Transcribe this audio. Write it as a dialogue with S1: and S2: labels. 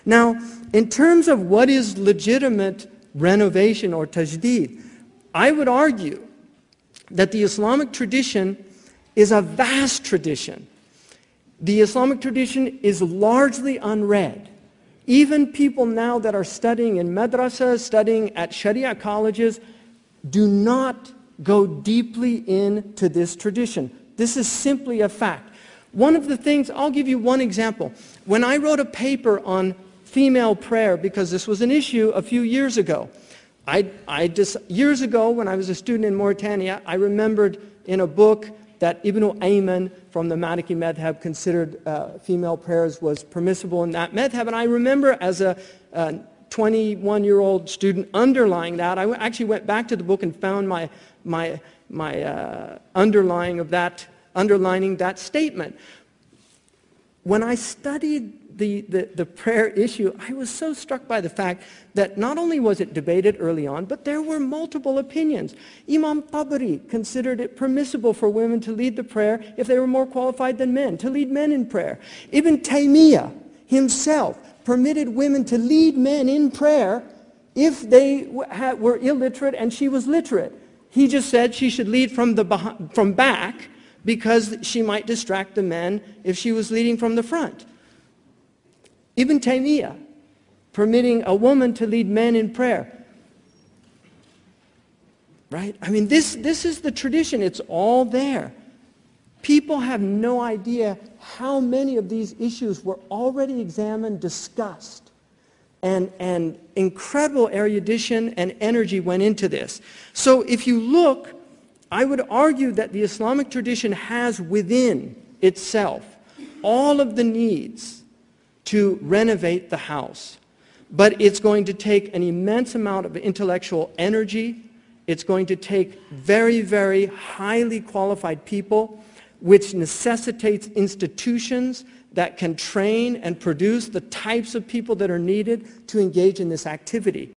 S1: Now, in terms of what is legitimate renovation or tajdeed, I would argue that the Islamic tradition is a vast tradition. The Islamic tradition is largely unread. Even people now that are studying in madrasas, studying at Sharia colleges, do not go deeply into this tradition. This is simply a fact. One of the things, I'll give you one example. When I wrote a paper on female prayer, because this was an issue a few years ago, years ago when I was a student in Mauritania, I remembered in a book that Ibn Ayman from the Maliki madhab considered female prayers was permissible in that madhab. And I remember as a 21-year-old student underlying that. I actually went back to the book and found my underlining that statement. When I studied the prayer issue, I was so struck by the fact that not only was it debated early on, but there were multiple opinions. Imam Tabari considered it permissible for women to lead the prayer if they were more qualified than men, to lead men in prayer. Ibn Taymiyyah himself permitted women to lead men in prayer if they were illiterate and she was literate. He just said she should lead from back because she might distract the men if she was leading from the front. Ibn Taymiyyah permitting a woman to lead men in prayer. Right? I mean, this is the tradition. It's all there. People have no idea how many of these issues were already examined, discussed, and incredible erudition and energy went into this. So if you look, I would argue that the Islamic tradition has within itself all of the needs to renovate the house. But it's going to take an immense amount of intellectual energy. It's going to take very, very highly qualified people, which necessitates institutions that can train and produce the types of people that are needed to engage in this activity.